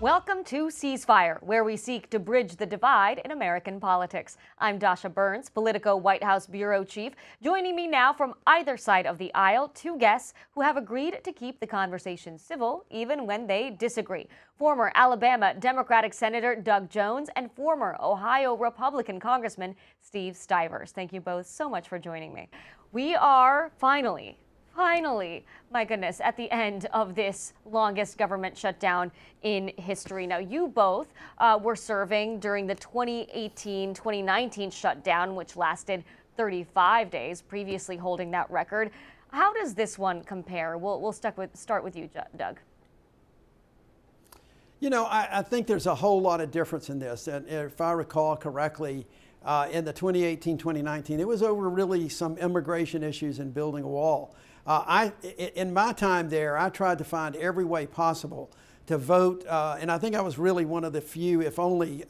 Welcome to Ceasefire, where we seek to bridge the divide in American politics. I'm Dasha Burns, Politico White House Bureau Chief. Joining me now from either side of the aisle, two guests who have agreed to keep the conversation civil even when they disagree. Former Alabama Democratic Senator Doug Jones and former Ohio Republican Congressman Steve Stivers. Thank you both so much for joining me. We are finally, my goodness, at the end of this longest government shutdown in history. Now, you both were serving during the 2018-2019 shutdown, which lasted 35 days, previously holding that record. How does this one compare? We'll start with you, Doug. You know, I think there's a whole lot of difference in this. And if I recall correctly, in the 2018-2019, it was over really some immigration issues and building a wall. In my time there, I tried to find every way possible to vote, and I think I was really one of the few, if only,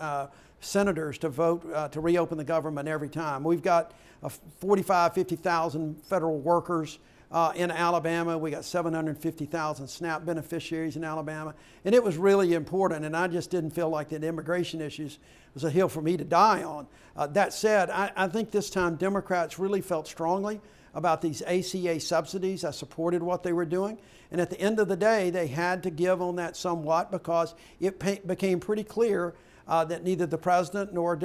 senators to vote to reopen the government every time. We've got 50,000 federal workers in Alabama. We got 750,000 SNAP beneficiaries in Alabama, and it was really important, and I just didn't feel like that immigration issues was a hill for me to die on. That said, I think this time Democrats really felt strongly about these ACA subsidies. I supported what they were doing. And at the end of the day, they had to give on that somewhat because it became pretty clear that neither the president nor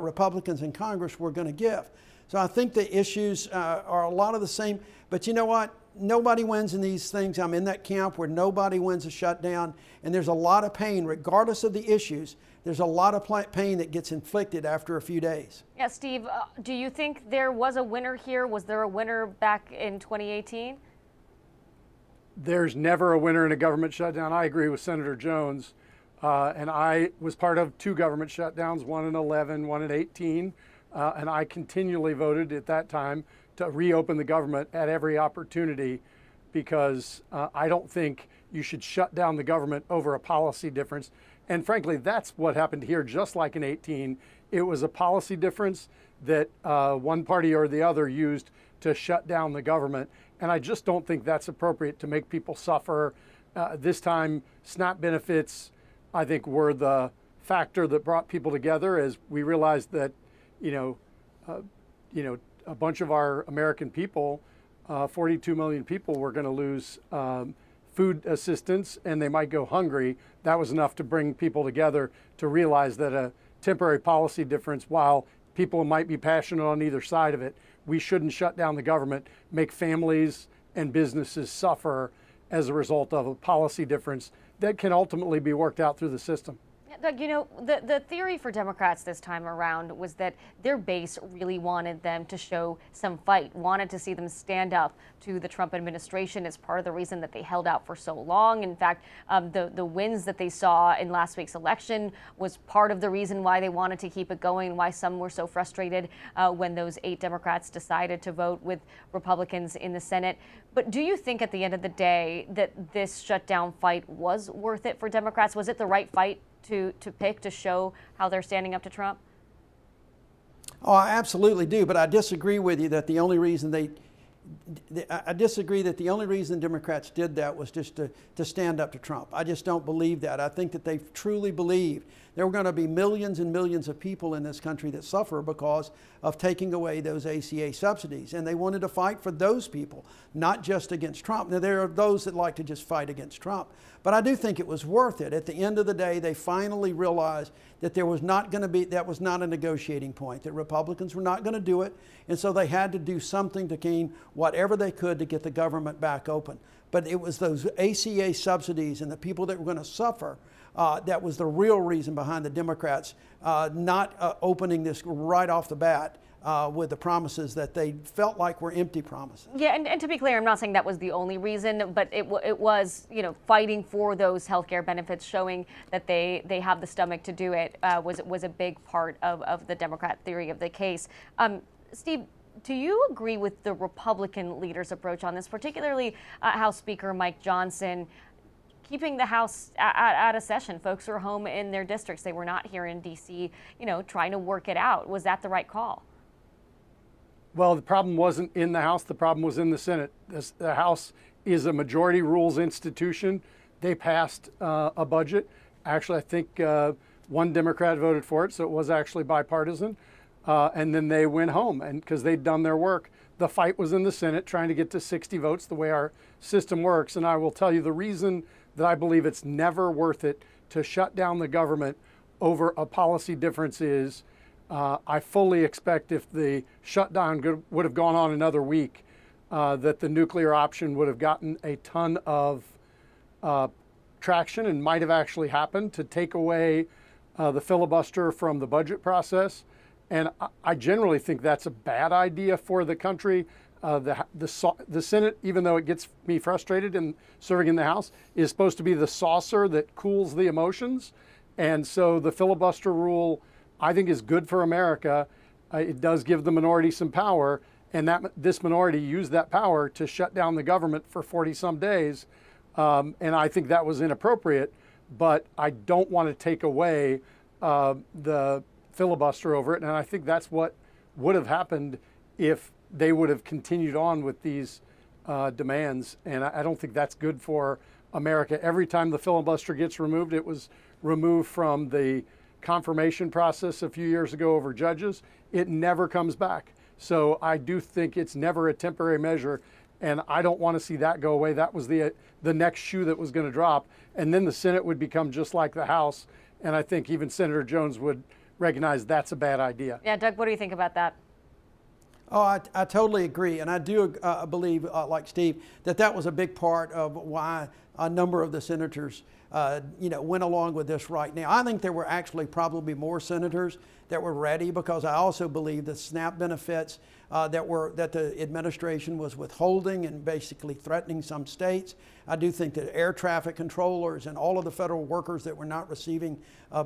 Republicans in Congress were going to give. So I think the issues are a lot of the same. But you know what? Nobody wins in these things. I'm in that camp where nobody wins a shutdown. And there's a lot of pain, regardless of the issues. There's a lot of pain that gets inflicted after a few days. Yeah, Steve, do you think there was a winner here? Was there a winner back in 2018? There's never a winner in a government shutdown. I agree with Senator Jones. And I was part of two government shutdowns, one in 11, one in 18. And I continually voted at that time to reopen the government at every opportunity because I don't think you should shut down the government over a policy difference. And frankly, that's what happened here, just like in 18. It was a policy difference that one party or the other used to shut down the government. And I just don't think that's appropriate to make people suffer. This time, SNAP benefits, I think, were the factor that brought people together as we realized that, a bunch of our American people, 42 million people, were going to lose food assistance and they might go hungry. That was enough to bring people together to realize that a temporary policy difference, while people might be passionate on either side of it, we shouldn't shut down the government, make families and businesses suffer as a result of a policy difference that can ultimately be worked out through the system. Doug, the theory for Democrats this time around was that their base really wanted them to show some fight, wanted to see them stand up to the Trump administration as part of the reason that they held out for so long. In fact, the wins that they saw in last week's election was part of the reason why they wanted to keep it going, why some were so frustrated when those 8 Democrats decided to vote with Republicans in the Senate. But do you think at the end of the day that this shutdown fight was worth it for Democrats? Was it the right fight to pick to show how they're standing up to Trump? Oh, I absolutely do, but I disagree with you that the only reason Democrats did that was just to stand up to Trump. I just don't believe that. I think that they truly believe there were going to be millions and millions of people in this country that suffer because of taking away those ACA subsidies. And they wanted to fight for those people, not just against Trump. Now, there are those that like to just fight against Trump. But I do think it was worth it. At the end of the day, they finally realized that that was not a negotiating point, that Republicans were not going to do it. And so they had to do something to gain whatever they could to get the government back open. But it was those ACA subsidies and the people that were going to suffer that was the real reason behind the Democrats not opening this right off the bat with the promises that they felt like were empty promises. Yeah, and to be clear, I'm not saying that was the only reason, but it was, fighting for those health care benefits, showing that they have the stomach to do it was a big part of the Democrat theory of the case. Steve, do you agree with the Republican leader's approach on this, particularly House Speaker Mike Johnson keeping the House out of session? Folks are home in their districts. They were not here in D.C., trying to work it out. Was that the right call? Well, the problem wasn't in the House. The problem was in the Senate. The House is a majority rules institution. They passed a budget, Actually, I think one Democrat voted for it, so it was actually bipartisan. And then they went home, and because they'd done their work. The fight was in the Senate, trying to get to 60 votes, the way our system works. And I will tell you the reason that I believe it's never worth it to shut down the government over a policy difference is I fully expect if the shutdown would have gone on another week, that the nuclear option would have gotten a ton of traction and might have actually happened to take away the filibuster from the budget process. And I generally think that's a bad idea for the country. The Senate, even though it gets me frustrated in serving in the House, is supposed to be the saucer that cools the emotions. And so the filibuster rule, I think, is good for America. It does give the minority some power, and this minority used that power to shut down the government for 40-some days. And I think that was inappropriate, but I don't want to take away the filibuster over it. And I think that's what would have happened if they would have continued on with these demands. And I don't think that's good for America. Every time the filibuster gets removed, it was removed from the confirmation process a few years ago over judges. It never comes back. So I do think it's never a temporary measure, and I don't want to see that go away. That was the next shoe that was going to drop, and then the Senate would become just like the House, and I think even Senator Jones would recognize that's a bad idea. Yeah, Doug, what do you think about that? Oh, I totally agree, and I do believe, like Steve, that was a big part of why a number of the senators, went along with this right now. I think there were actually probably more senators that were ready, because I also believe the SNAP benefits that the administration was withholding and basically threatening some states. I do think that air traffic controllers and all of the federal workers that were not receiving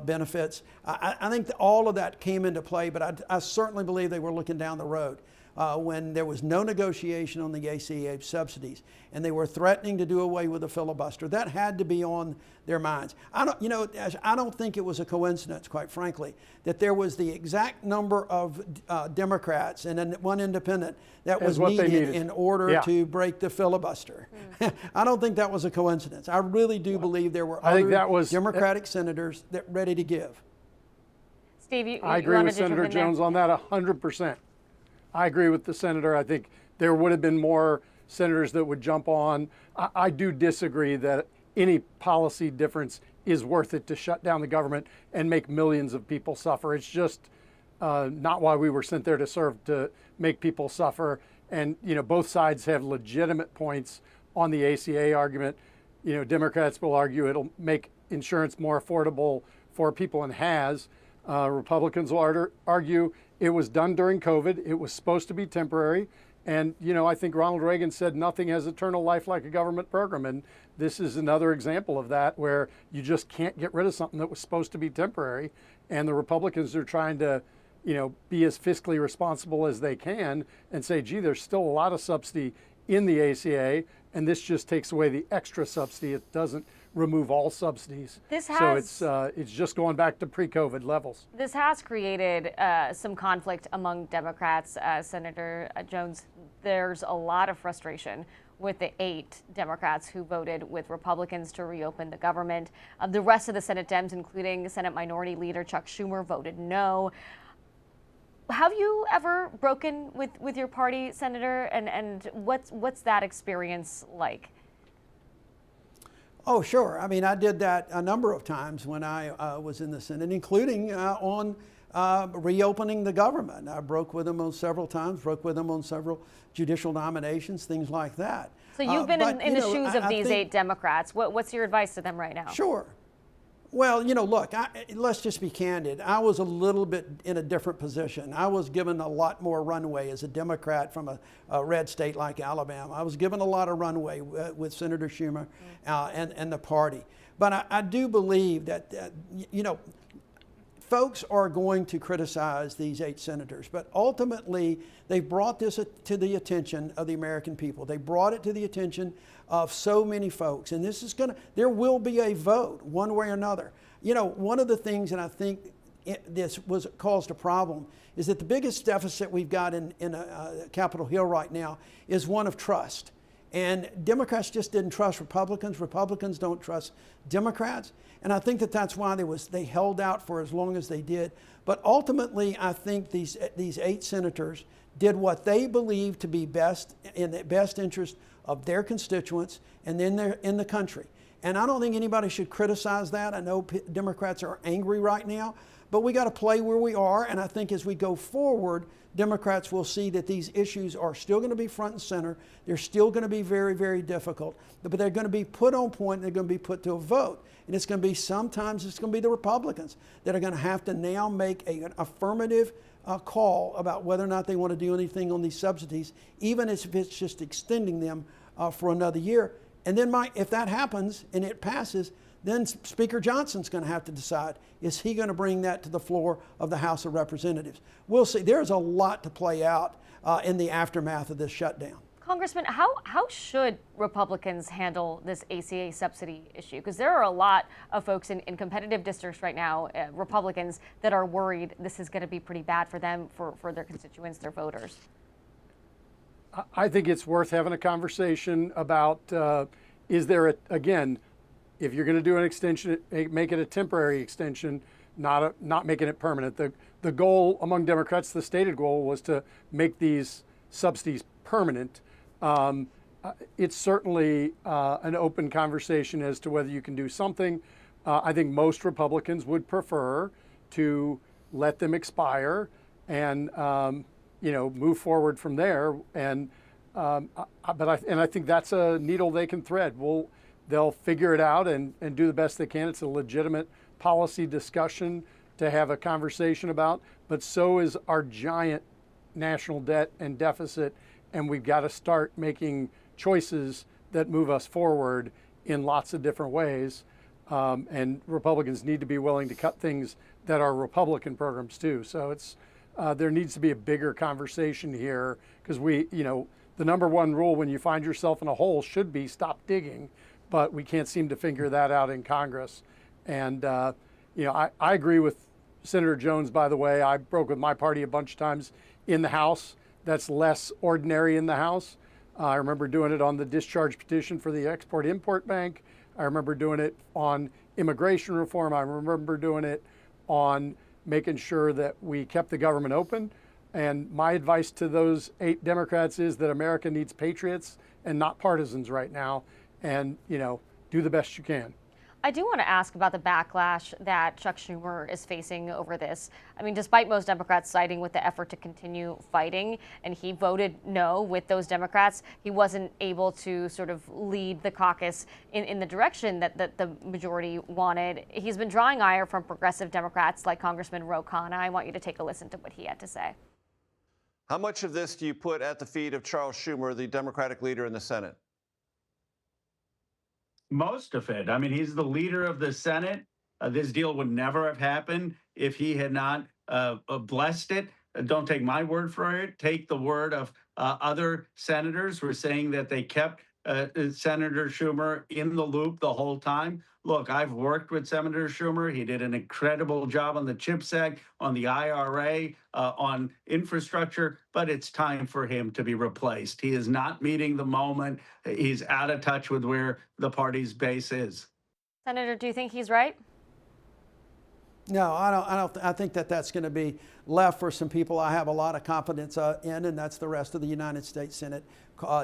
benefits, I think that all of that came into play, but I certainly believe they were looking down the road. When there was no negotiation on the ACA subsidies, and they were threatening to do away with the filibuster, that had to be on their minds. I don't think it was a coincidence, quite frankly, that there was the exact number of Democrats and then one independent that was needed in order to break the filibuster. I don't think that was a coincidence. I really do believe there were other Democratic senators that ready to give. Steve, I agree with Senator Jones on that 100%. I agree with the senator. I think there would have been more senators that would jump on. I do disagree that any policy difference is worth it to shut down the government and make millions of people suffer. It's just not why we were sent there to serve, to make people suffer. And, both sides have legitimate points on the ACA argument. Democrats will argue it'll make insurance more affordable for people, and has. Republicans will argue it was done during COVID. It was supposed to be temporary. And, I think Ronald Reagan said nothing has eternal life like a government program. And this is another example of that, where you just can't get rid of something that was supposed to be temporary. And the Republicans are trying to, be as fiscally responsible as they can and say, gee, there's still a lot of subsidy in the ACA, and this just takes away the extra subsidy. It doesn't remove all subsidies. So it's just going back to pre-COVID levels. This has created some conflict among Democrats. Senator Jones, there's a lot of frustration with the 8 Democrats who voted with Republicans to reopen the government. The rest of the Senate Dems, including Senate Minority Leader Chuck Schumer, voted no. Have you ever broken with your party, Senator? And what's that experience like? Oh, sure. I mean, I did that a number of times when I was in the Senate, including on reopening the government. I broke with them on several times, broke with them on several judicial nominations, things like that. So you've been in the shoes of these 8 Democrats. What's your advice to them right now? Sure. Well, look, let's just be candid. I was a little bit in a different position. I was given a lot more runway as a Democrat from a red state like Alabama. I was given a lot of runway with Senator Schumer and the party. But I do believe that, folks are going to criticize these 8 senators, but ultimately they brought this to the attention of the American people. They brought it to the attention of so many folks, and there will be a vote one way or another. One of the things that I think this caused a problem is that the biggest deficit we've got in Capitol Hill right now is one of trust. And Democrats just didn't trust Republicans. Republicans don't trust Democrats. And I think that that's why they held out for as long as they did. But ultimately, I think these 8 senators did what they believed to be best in the best interest of their constituents and then in the country. And I don't think anybody should criticize that. I know Democrats are angry right now, but we got to play where we are. And I think as we go forward, Democrats will see that these issues are still going to be front and center. They're still going to be very, very difficult, but they're going to be put on point and they're going to be put to a vote. And it's going to be, sometimes it's going to be the Republicans that are going to have to now make an affirmative call about whether or not they want to do anything on these subsidies, even if it's just extending them for another year. And then if that happens and it passes, then Speaker Johnson's going to have to decide, is he going to bring that to the floor of the House of Representatives? We'll see. There's a lot to play out in the aftermath of this shutdown. Congressman, how should Republicans handle this ACA subsidy issue? Because there are a lot of folks in competitive districts right now, Republicans, that are worried this is going to be pretty bad for them, for their constituents, their voters. I think it's worth having a conversation about, is there, again, if you're going to do an extension, make it a temporary extension, not making it permanent. The goal among Democrats, the stated goal, was to make these subsidies permanent. It's certainly an open conversation as to whether you can do something. I think most Republicans would prefer to let them expire and move forward from there. And I think that's a needle they can thread. They'll figure it out and do the best they can. It's a legitimate policy discussion to have a conversation about, but so is our giant national debt and deficit, and we've got to start making choices that move us forward in lots of different ways. And Republicans need to be willing to cut things that are Republican programs too. So there needs to be a bigger conversation here, because the number one rule when you find yourself in a hole should be stop digging. But we can't seem to figure that out in Congress. And, I agree with Senator Jones, by the way. I broke with my party a bunch of times in the House. That's less ordinary in the House. I remember doing it on the discharge petition for the Export-Import Bank. I remember doing it on immigration reform. I remember doing it on making sure that we kept the government open. And my advice to those 8 Democrats is that America needs patriots and not partisans right now. And, do the best you can. I do want to ask about the backlash that Chuck Schumer is facing over this. I mean, despite most Democrats siding with the effort to continue fighting, and he voted no with those Democrats, he wasn't able to sort of lead the caucus in the direction that the majority wanted. He's been drawing ire from progressive Democrats like Congressman Ro Khanna. I want you to take a listen to what he had to say. How much of this do you put at the feet of Charles Schumer, the Democratic leader in the Senate? Most of it. I mean, he's the leader of the Senate. This deal would never have happened if he had not blessed it. Don't take my word for it. Take the word of other senators who are saying that they kept Senator Schumer in the loop the whole time. Look, I've worked with Senator Schumer. He did an incredible job on the CHIPS Act, on the IRA, on infrastructure, but it's time for him to be replaced. He is not meeting the moment. He's out of touch with where the party's base is. Senator, do you think he's right? No, I don't. I think that's going to be left for some people I have a lot of confidence in, and that's the rest of the United States Senate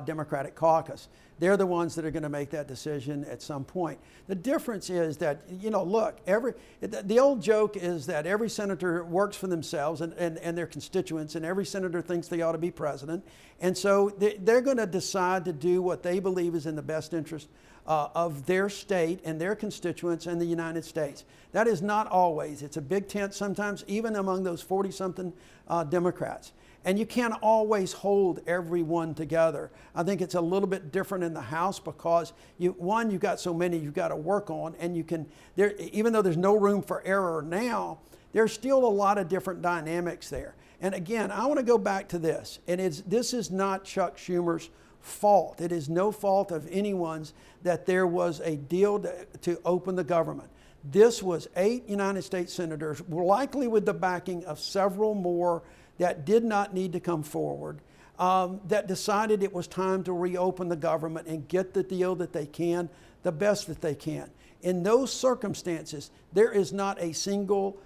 Democratic caucus. They're the ones that are going to make that decision at some point. The difference is that, look, the old joke is that every senator works for themselves and their constituents, and every senator thinks they ought to be president. And so they're going to decide to do what they believe is in the best interest of their state and their constituents and the United States. That is not always. It's a big tent sometimes, even among those 40-something Democrats. And you can't always hold everyone together. I think it's a little bit different in the House because you've got so many you've got to work on, and even though there's no room for error now, there's still a lot of different dynamics there. And again, I want to go back to this, and this is not Chuck Schumer's fault. It is no fault of anyone's that there was a deal to open the government. This was 8 United States senators, likely with the backing of several more that did not need to come forward. that decided it was time to reopen the government and get the deal that they can, the best that they can. In those circumstances, there is not a single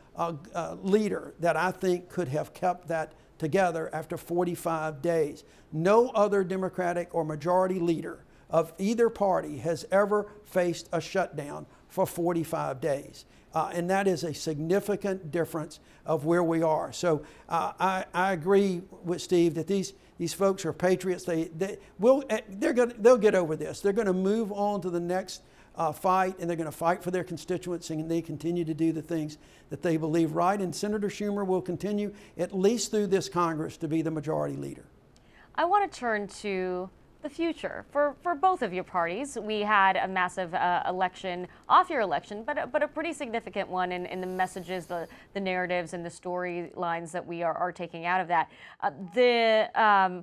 leader that I think could have kept that together after 45 days. No other Democratic or majority leader of either party has ever faced a shutdown for 45 days. And that is a significant difference of where we are. So I agree with Steve that these folks are patriots. They'll get over this. They're going to move on to the next fight, and they're going to fight for their constituents, and they continue to do the things that they believe right. And Senator Schumer will continue, at least through this Congress, to be the majority leader. I want to turn to the future for both of your parties. We had a massive election, off-year election, but a pretty significant one in the messages, the narratives, and the storylines that we are taking out of that. The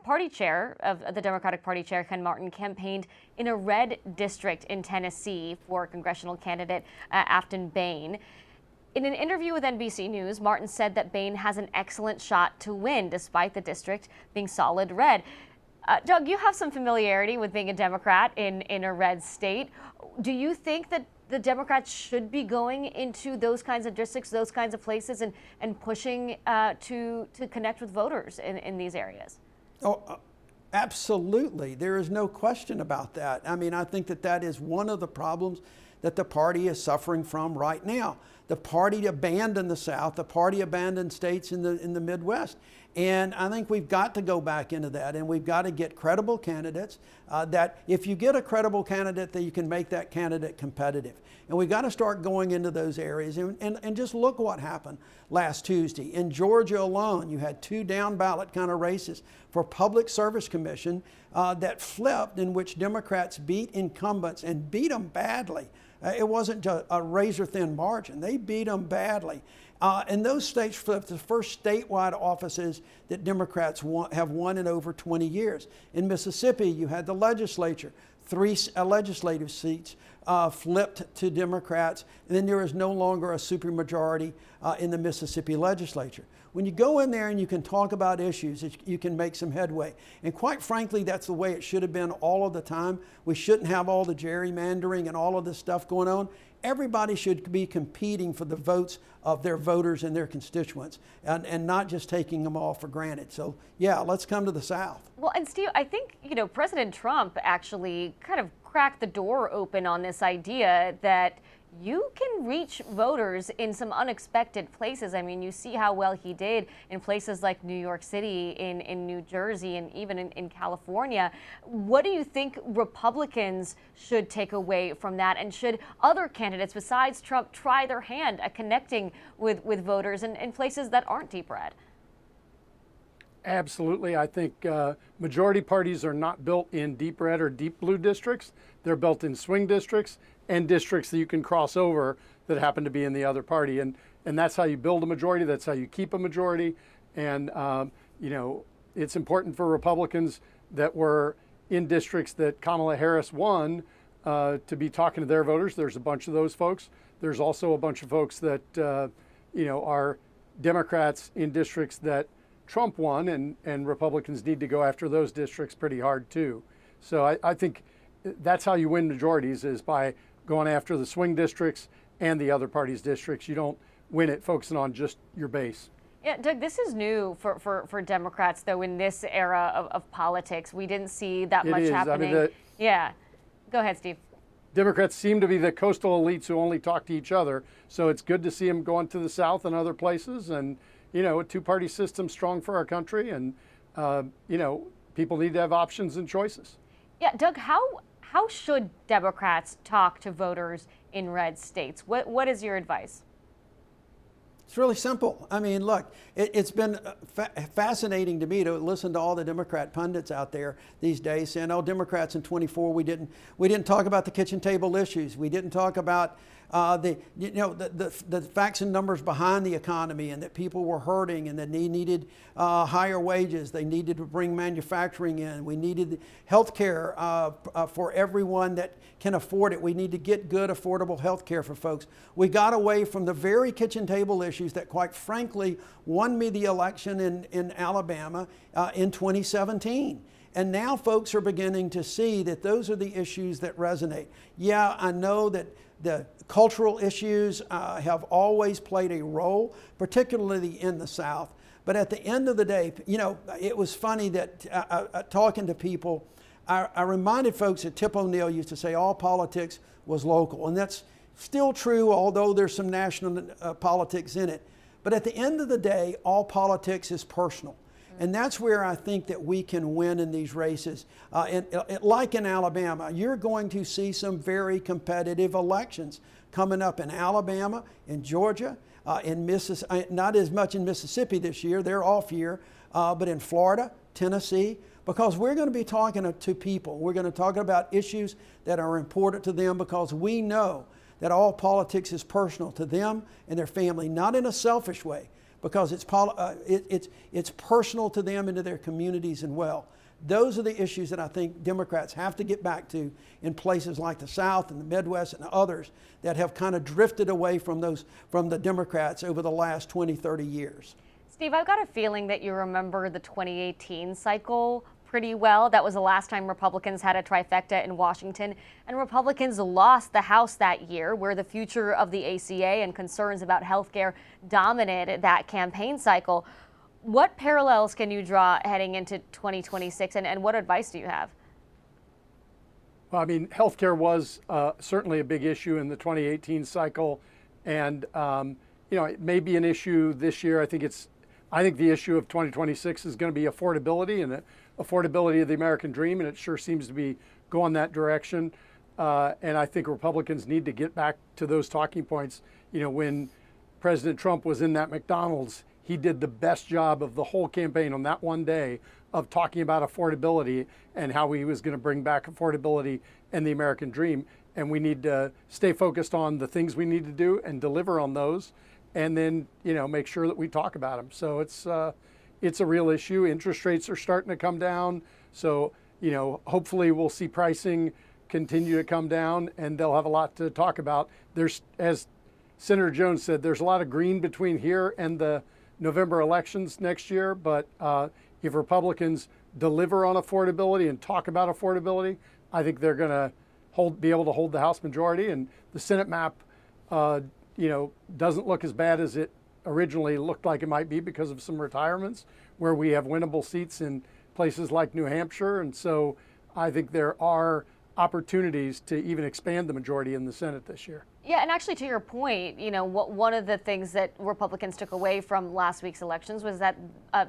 party chair of the Democratic Party chair, Ken Martin, campaigned in a red district in Tennessee for congressional candidate Afton Bain. In an interview with NBC News, Martin said that Bain has an excellent shot to win, despite the district being solid red. Doug, you have some familiarity with being a Democrat in a red state. Do you think that the Democrats should be going into those kinds of districts, those kinds of places, and pushing to connect with voters in these areas? Oh, absolutely. There is no question about that. I mean, I think that is one of the problems that the party is suffering from right now. The party abandoned the South. The party abandoned states in the Midwest. And I think we've got to go back into that, and we've got to get credible candidates that if you get a credible candidate, that you can make that candidate competitive. And we've got to start going into those areas. And just look what happened last Tuesday. In Georgia alone, you had 2 down ballot kind of races for Public Service Commission that flipped, in which Democrats beat incumbents and beat them badly. It wasn't just a razor-thin margin. They beat them badly. And those states flipped, the first statewide offices that Democrats have won in over 20 years. In Mississippi, you had the legislature. 3 legislative seats flipped to Democrats, and then there is no longer a supermajority in the Mississippi legislature. When you go in there and you can talk about issues, you can make some headway. And quite frankly, that's the way it should have been all of the time. We shouldn't have all the gerrymandering and all of this stuff going on. Everybody should be competing for the votes of their voters and their constituents, and not just taking them all for granted. So yeah, let's come to the South. Well, and Steve, I think, President Trump actually kind of cracked the door open on this idea that you can reach voters in some unexpected places. I mean, you see how well he did in places like New York City, in New Jersey, and even in California. What do you think Republicans should take away from that? And should other candidates besides Trump try their hand at connecting with voters in places that aren't deep red? Absolutely. I think majority parties are not built in deep red or deep blue districts. They're built in swing districts and districts that you can cross over that happen to be in the other party. And that's how you build a majority. That's how you keep a majority. And, it's important for Republicans that were in districts that Kamala Harris won to be talking to their voters. There's a bunch of those folks. There's also a bunch of folks that, are Democrats in districts that Trump won, and Republicans need to go after those districts pretty hard too. So I think that's how you win majorities, is by going after the swing districts and the other parties' districts. You don't win it focusing on just your base. Yeah, Doug, this is new for Democrats, though, in this era of politics. We didn't see that much happening. I mean, yeah. Go ahead, Steve. Democrats seem to be the coastal elites who only talk to each other. So it's good to see them going to the South and other places. And, a two-party system strong for our country. And, people need to have options and choices. Yeah, Doug, how should Democrats talk to voters in red states? What is your advice? It's really simple. I mean, look, it's been fascinating to me to listen to all the Democrat pundits out there these days saying, "Oh, Democrats in 24, we didn't talk about the kitchen table issues. We didn't talk about the facts and numbers behind the economy, and that people were hurting, and that they needed higher wages. They needed to bring manufacturing in. We needed health care for everyone that can afford it. We need to get good, affordable health care for folks. We got away from the very kitchen table issues that, quite frankly, won me the election in Alabama in 2017. And now folks are beginning to see that those are the issues that resonate. Yeah, I know that the cultural issues have always played a role, particularly in the South. But at the end of the day, it was funny that talking to people, I reminded folks that Tip O'Neill used to say all politics was local. And that's still true, although there's some national politics in it. But at the end of the day, all politics is personal. And that's where I think that we can win in these races. Like in Alabama, you're going to see some very competitive elections coming up in Alabama, in Georgia, in Mississippi, not as much in Mississippi this year, they're off year, but in Florida, Tennessee, because we're going to be talking to people. We're going to talk about issues that are important to them, because we know that all politics is personal to them and their family, not in a selfish way, because it's personal to them and to their communities and well. Those are the issues that I think Democrats have to get back to in places like the South and the Midwest and others that have kind of drifted away from the Democrats over the last 20, 30 years. Steve, I've got a feeling that you remember the 2018 cycle pretty well. That was the last time Republicans had a trifecta in Washington, and Republicans lost the House that year, where the future of the ACA and concerns about health care dominated that campaign cycle. What parallels can you draw heading into 2026, and what advice do you have? Well, I mean, health care was certainly a big issue in the 2018 cycle, and it may be an issue this year. I think the issue of 2026 is going to be affordability and affordability of the American dream, and it sure seems to be going that direction. And I think Republicans need to get back to those talking points. When President Trump was in that McDonald's, he did the best job of the whole campaign on that one day of talking about affordability and how he was going to bring back affordability and the American dream. And we need to stay focused on the things we need to do and deliver on those, and then make sure that we talk about them. So it's a real issue. Interest rates are starting to come down, so hopefully we'll see pricing continue to come down, and they'll have a lot to talk about. There's, as Senator Jones said, there's a lot of green between here and the November elections next year, but if Republicans deliver on affordability and talk about affordability, I think they're going to be able to hold the House majority. And the Senate map doesn't look as bad as it originally looked like it might be because of some retirements, where we have winnable seats in places like New Hampshire. And so I think there are opportunities to even expand the majority in the Senate this year. Yeah, and actually to your point, one of the things that Republicans took away from last week's elections was that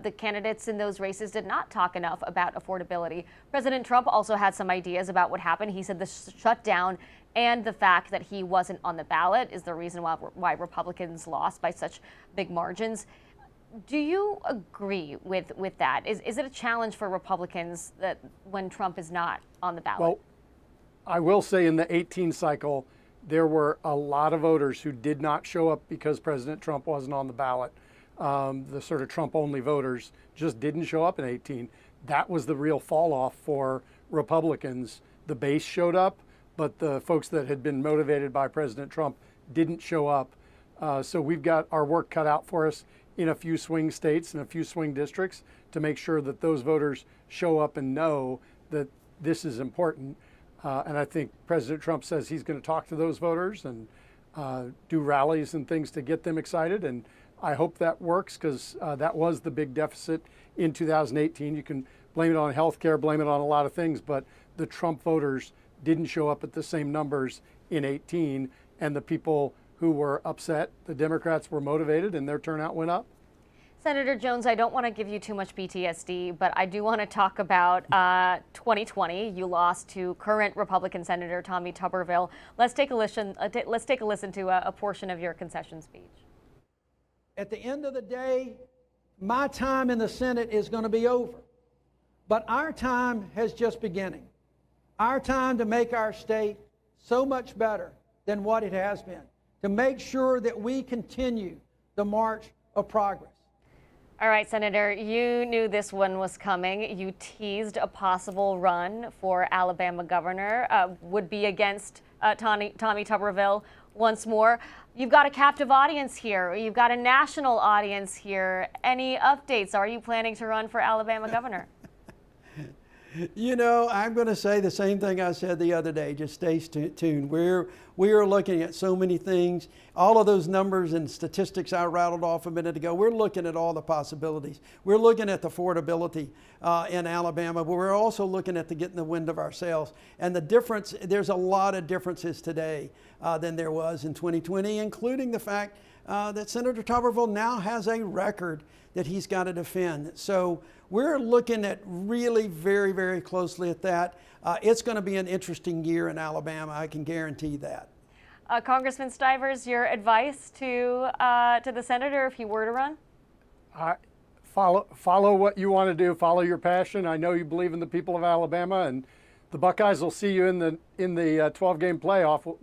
the candidates in those races did not talk enough about affordability. President Trump also had some ideas about what happened. He said the shutdown and the fact that he wasn't on the ballot is the reason why Republicans lost by such big margins. Do you agree with that? Is it a challenge for Republicans that when Trump is not on the ballot? Well, I will say in the 18 cycle, there were a lot of voters who did not show up because President Trump wasn't on the ballot. The sort of Trump-only voters just didn't show up in 18. That was the real fall-off for Republicans. The base showed up, but the folks that had been motivated by President Trump didn't show up. So we've got our work cut out for us in a few swing states and a few swing districts to make sure that those voters show up and know that this is important. And I think President Trump says he's going to talk to those voters and do rallies and things to get them excited. And I hope that works, because that was the big deficit in 2018. You can blame it on health care, blame it on a lot of things, but the Trump voters didn't show up at the same numbers in 18. And the people who were upset, the Democrats, were motivated and their turnout went up. Senator Jones, I don't want to give you too much PTSD, but I do want to talk about 2020. You lost to current Republican Senator Tommy Tuberville. Let's take a listen. To a portion of your concession speech. At the end of the day, my time in the Senate is going to be over, but our time has just beginning. Our time to make our state so much better than what it has been, to make sure that we continue the march of progress. All right, Senator, you knew this one was coming. You teased a possible run for Alabama governor, would be against Tommy Tuberville once more. You've got a captive audience here. You've got a national audience here. Any updates? Are you planning to run for Alabama governor? You know, I'm going to say the same thing I said the other day. Just stay tuned. We are looking at so many things. All of those numbers and statistics I rattled off a minute ago, we're looking at all the possibilities. We're looking at the affordability in Alabama, but we're also looking at getting the wind of ourselves. And the difference, there's a lot of differences today than there was in 2020, including the fact that Senator Tuberville now has a record that he's got to defend. So we're looking at really very, very closely at that. It's going to be an interesting year in Alabama, I can guarantee that. Congressman Stivers, your advice to the senator if he were to run? Follow what you want to do. Follow your passion. I know you believe in the people of Alabama, and the Buckeyes will see you in the 12-game playoff.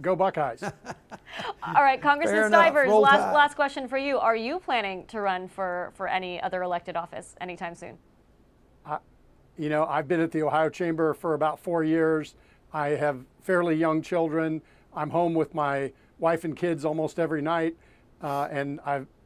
Go Buckeyes. All right, Congressman Stivers, last question for you. Are you planning to run for any other elected office anytime soon? You know, I've been at the Ohio Chamber for about 4 years. I have fairly young children. I'm home with my wife and kids almost every night, and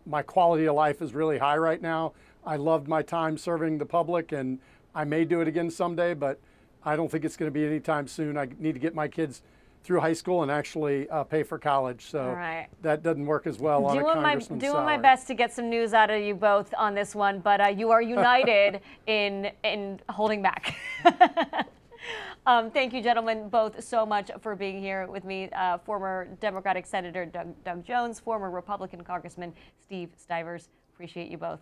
my quality of life is really high right now. I loved my time serving the public, and I may do it again someday, but I don't think it's going to be anytime soon. I need to get my kids through high school and actually pay for college, so that doesn't work as well on a congressman's salary. Doing my best to get some news out of you both on this one, but you are united in holding back. Thank you, gentlemen, both so much for being here with me. Former Democratic Senator Doug Jones, former Republican Congressman Steve Stivers. Appreciate you both.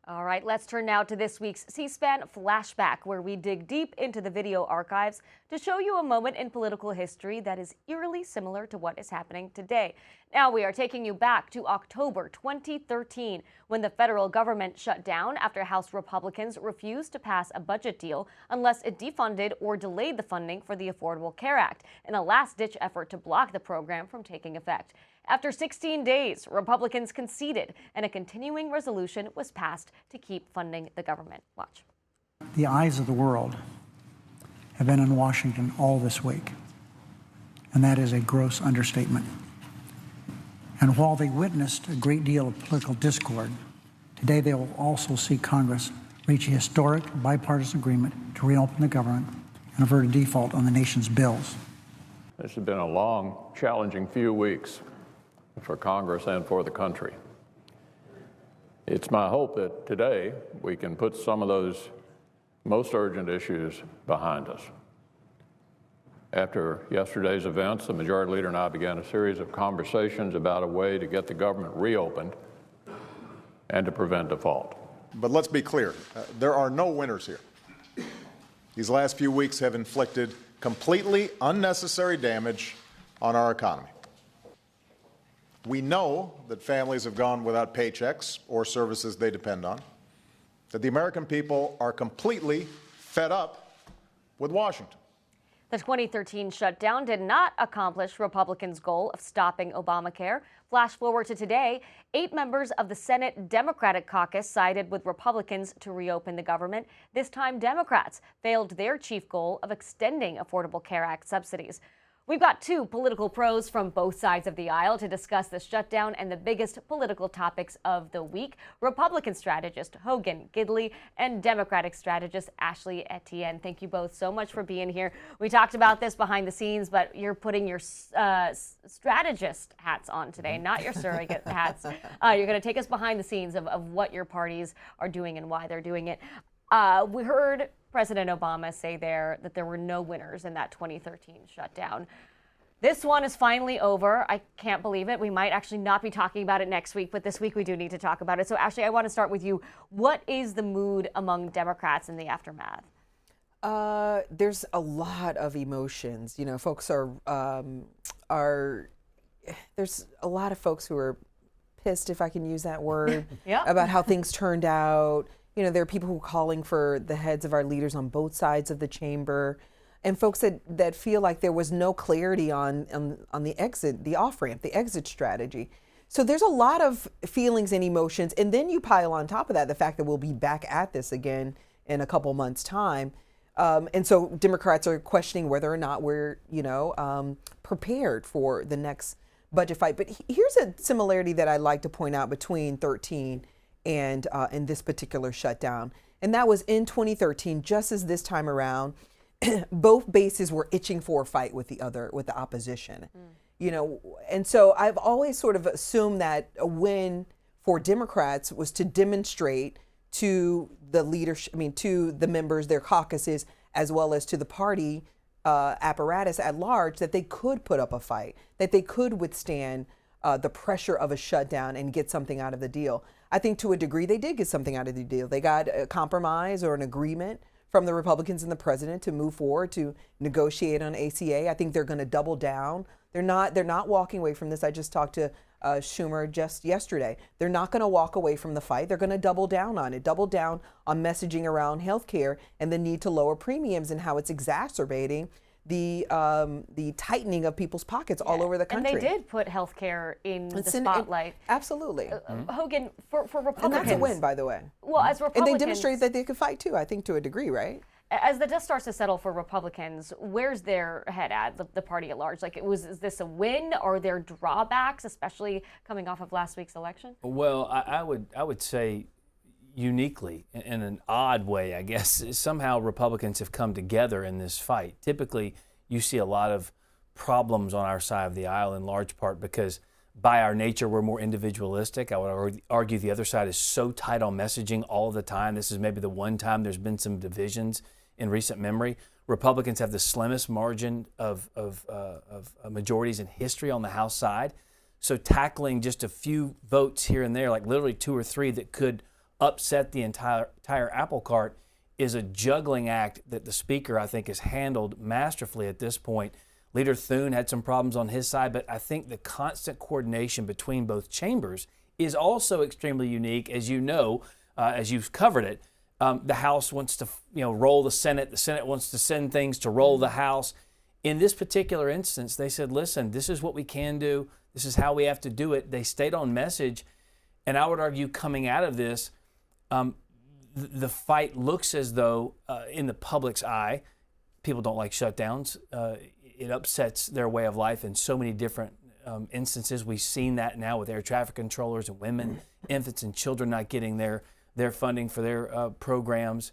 All right, let's turn now to this week's C-SPAN Flashback, where we dig deep into the video archives to show you a moment in political history that is eerily similar to what is happening today. Now we are taking you back to October 2013, when the federal government shut down after House Republicans refused to pass a budget deal unless it defunded or delayed the funding for the Affordable Care Act in a last-ditch effort to block the program from taking effect. After 16 days, Republicans conceded, and a continuing resolution was passed to keep funding the government. Watch. The eyes of the world have been on Washington all this week, and that is a gross understatement. And while they witnessed a great deal of political discord, today they will also see Congress reach a historic bipartisan agreement to reopen the government and avert a default on the nation's bills. This has been a long, challenging few weeks for Congress and for the country. It's my hope that today we can put some of those most urgent issues behind us. After yesterday's events, the Majority Leader and I began a series of conversations about a way to get the government reopened and to prevent default. But let's be clear, there are no winners here. These last few weeks have inflicted completely unnecessary damage on our economy. We know that families have gone without paychecks or services they depend on, that the American people are completely fed up with Washington. The 2013 shutdown did not accomplish Republicans' goal of stopping Obamacare. Flash forward to today, 8 members of the Senate Democratic caucus sided with Republicans to reopen the government. This time, Democrats failed their chief goal of extending Affordable Care Act subsidies. We've got 2 political pros from both sides of the aisle to discuss the shutdown and the biggest political topics of the week. Republican strategist Hogan Gidley and Democratic strategist Ashley Etienne. Thank you both so much for being here. We talked about this behind the scenes, but you're putting your strategist hats on today, not your surrogate hats. You're going to take us behind the scenes of what your parties are doing and why they're doing it. We heard President Obama say there that there were no winners in that 2013 shutdown. This one is finally over. I can't believe it. We might actually not be talking about it next week, but this week we do need to talk about it. So Ashley, I want to start with you. What is the mood among Democrats in the aftermath? There's a lot of emotions. You know, folks are there's a lot of folks who are pissed, if I can use that word, about how things turned out. You know, there are people who are calling for the heads of our leaders on both sides of the chamber. and folks that feel like there was no clarity on the exit, the off-ramp, the exit strategy. So there's a lot of feelings and emotions. And then you pile on top of that the fact that we'll be back at this again in a couple months' time. And so Democrats are questioning whether or not we're, prepared for the next budget fight. But here's a similarity that I'd like to point out between 13 and this particular shutdown. And that was in 2013, just as this time around, both bases were itching for a fight with the opposition. And so I've always sort of assumed that a win for Democrats was to demonstrate to the leadership, to the members, their caucuses, as well as to the party apparatus at large, that they could put up a fight, that they could withstand the pressure of a shutdown and get something out of the deal. I think to a degree they did get something out of the deal. They got a compromise or an agreement from the Republicans and the president to move forward to negotiate on ACA. I think they're going to double down. They're not walking away from this. I just talked to Schumer just yesterday. They're not going to walk away from the fight. They're going to double down on it, double down on messaging around healthcare and the need to lower premiums and how it's exacerbating the tightening of people's pockets all over the country. And they did put healthcare in the spotlight. Absolutely. Hogan, for Republicans. And that's a win, by the way. Well, as Republicans. And they demonstrated that they could fight too, I think, to a degree, right? As the dust starts to settle for Republicans, where's their head at, the party at large? Like, is this a win? Are there drawbacks, especially coming off of last week's election? Well, I would say uniquely, in an odd way, I guess, somehow Republicans have come together in this fight. Typically, you see a lot of problems on our side of the aisle, in large part because by our nature, we're more individualistic. I would argue the other side is so tight on messaging all the time. This is maybe the one time there's been some divisions in recent memory. Republicans have the slimmest margin of majorities in history on the House side. So tackling just a few votes here and there, like literally 2 or 3 that could upset the entire apple cart, is a juggling act that the Speaker, I think, has handled masterfully at this point. Leader Thune had some problems on his side, but I think the constant coordination between both chambers is also extremely unique. As you know, as you've covered it, the House wants to roll the Senate wants to send things to roll the House. In this particular instance, they said, listen, this is what we can do. This is how we have to do it. They stayed on message. And I would argue coming out of this, the fight looks as though, in the public's eye, people don't like shutdowns. It upsets their way of life in so many different instances. We've seen that now with air traffic controllers and women, infants and children not getting their funding for their programs.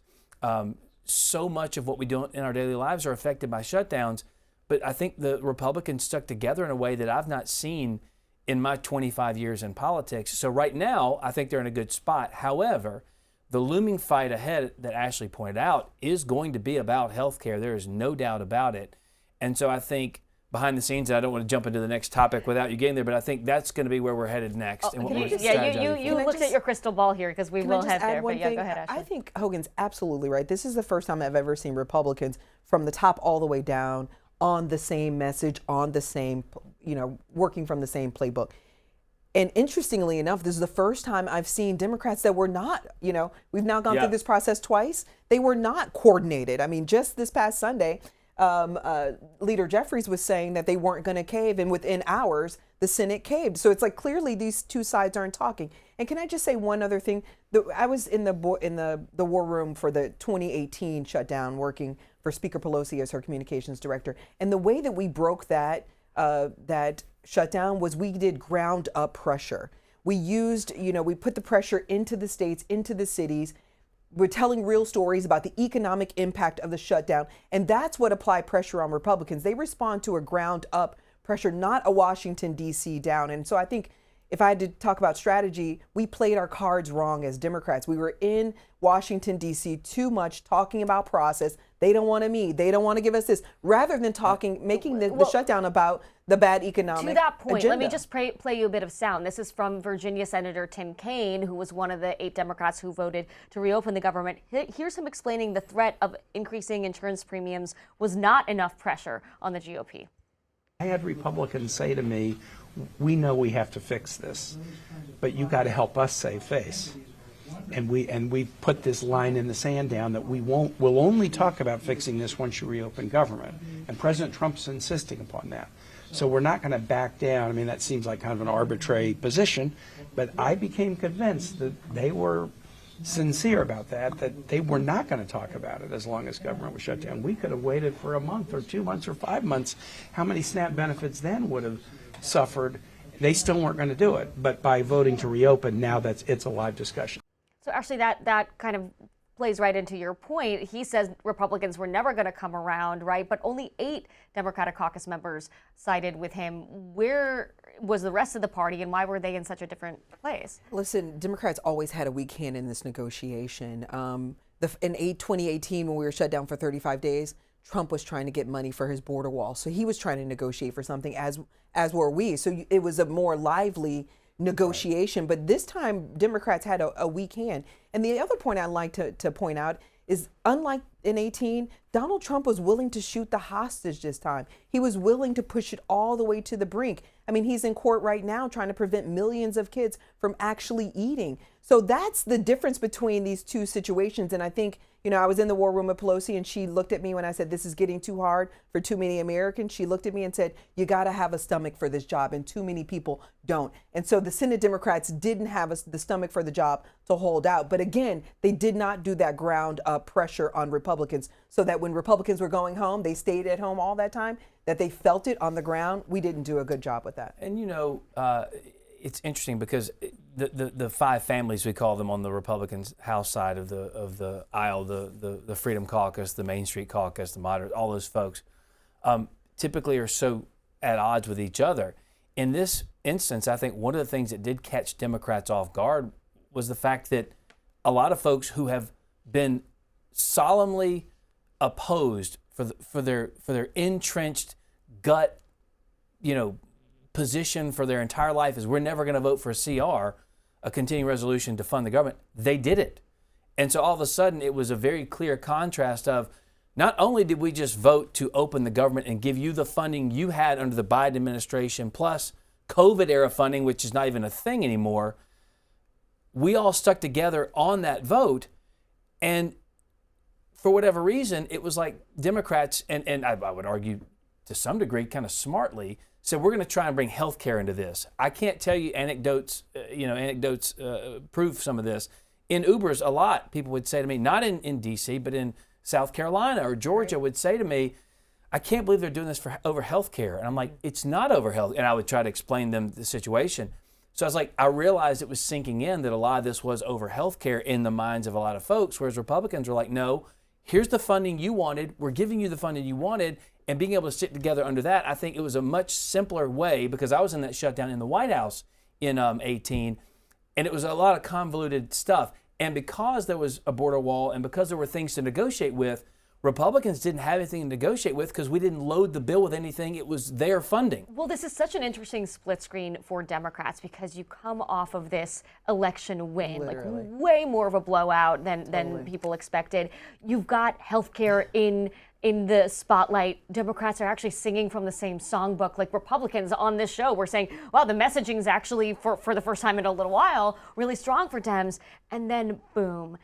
So much of what we do in our daily lives are affected by shutdowns. But I think the Republicans stuck together in a way that I've not seen in my 25 years in politics. So right now, I think they're in a good spot. However, the looming fight ahead that Ashley pointed out is going to be about health care. There is no doubt about it. And so I think behind the scenes, and I don't want to jump into the next topic without you getting there, but I think that's going to be where we're headed next. You looked at your crystal ball here because we will head there. But yeah, go ahead, Ashley. I think Hogan's absolutely right. This is the first time I've ever seen Republicans from the top all the way down on the same message, on the same, working from the same playbook. And interestingly enough, this is the first time I've seen Democrats that were not, we've now gone through this process twice. They were not coordinated. I mean, just this past Sunday, Leader Jeffries was saying that they weren't going to cave, and within hours, the Senate caved. So it's like clearly these two sides aren't talking. And can I just say one other thing? I was in the war room for the 2018 shutdown, working for Speaker Pelosi as her communications director. And the way that we broke that shutdown was we did ground up pressure. We used, we put the pressure into the states, into the cities. We're telling real stories about the economic impact of the shutdown. And that's what applied pressure on Republicans. They respond to a ground up pressure, not a Washington, D.C. down. And so I think if I had to talk about strategy, we played our cards wrong as Democrats. We were in Washington, D.C. too much talking about process. They don't want to meet. They don't want to give us this. Rather than making the shutdown about the bad economic agenda. To that point, let me just play you a bit of sound. This is from Virginia Senator Tim Kaine, who was one of the 8 Democrats who voted to reopen the government. Here's him explaining the threat of increasing insurance premiums was not enough pressure on the GOP. I had Republicans say to me, we know we have to fix this, but you got to help us save face. and we've put this line in the sand down that we'll only talk about fixing this once you reopen government. And President Trump's insisting upon that. So we're not going to back down. I mean, that seems like kind of an arbitrary position, but I became convinced that they were sincere about that they were not going to talk about it as long as government was shut down. We could have waited for a month or 2 months or 5 months. How many SNAP benefits then would have suffered? They still weren't going to do it. But by voting to reopen, now it's a live discussion. So actually that kind of plays right into your point. He says Republicans were never going to come around, right? But only 8 Democratic caucus members sided with him. Where was the rest of the party, and why were they in such a different place? Listen, Democrats always had a weak hand in this negotiation. In 2018, when we were shut down for 35 days, Trump was trying to get money for his border wall. So he was trying to negotiate for something, as were we. So it was a more lively negotiation. But this time, Democrats had a weak hand. And the other point I'd like to point out is, unlike in 18, Donald Trump was willing to shoot the hostage this time. He was willing to push it all the way to the brink. I mean, he's in court right now trying to prevent millions of kids from actually eating. So that's the difference between these two situations. And I think, I was in the war room with Pelosi, and she looked at me when I said, this is getting too hard for too many Americans. She looked at me and said, you got to have a stomach for this job, and too many people don't. And so the Senate Democrats didn't have the stomach for the job to hold out. But again, they did not do that ground up pressure on Republicans, so that when Republicans were going home, they stayed at home all that time, that they felt it on the ground. We didn't do a good job with that. And it's interesting because the 5 families, we call them on the Republican House side of the aisle, the Freedom Caucus, the Main Street Caucus, the Moderate, all those folks, typically are so at odds with each other. In this instance, I think one of the things that did catch Democrats off guard was the fact that a lot of folks who have been solemnly opposed for their entrenched gut, position for their entire life is, we're never going to vote for a CR, a continuing resolution to fund the government. They did it. And so all of a sudden it was a very clear contrast of, not only did we just vote to open the government and give you the funding you had under the Biden administration, plus COVID era funding, which is not even a thing anymore, we all stuck together on that vote. And for whatever reason, it was like Democrats, and I would argue to some degree kind of smartly, said, we're going to try and bring health care into this. I can't tell you anecdotes prove some of this. In Ubers, a lot, people would say to me, not in D.C., but in South Carolina or Georgia, would say to me, I can't believe they're doing this over health care. And I'm like, it's not over health. And I would try to explain them the situation. So I was like, I realized it was sinking in that a lot of this was over health care in the minds of a lot of folks, whereas Republicans were like, no, here's the funding you wanted. We're giving you the funding you wanted. And being able to sit together under that, I think it was a much simpler way, because I was in that shutdown in the White House in 18, and it was a lot of convoluted stuff. And because there was a border wall and because there were things to negotiate with, Republicans didn't have anything to negotiate with because we didn't load the bill with anything. It was their funding. Well, this is such an interesting split screen for Democrats because you come off of this election win, Literally. like way more of a blowout than people expected. You've got healthcare in the spotlight. Democrats are actually singing from the same songbook. Like Republicans on this show were saying, well, the messaging is actually, for the first time in a little while, really strong for Dems. And then, boom,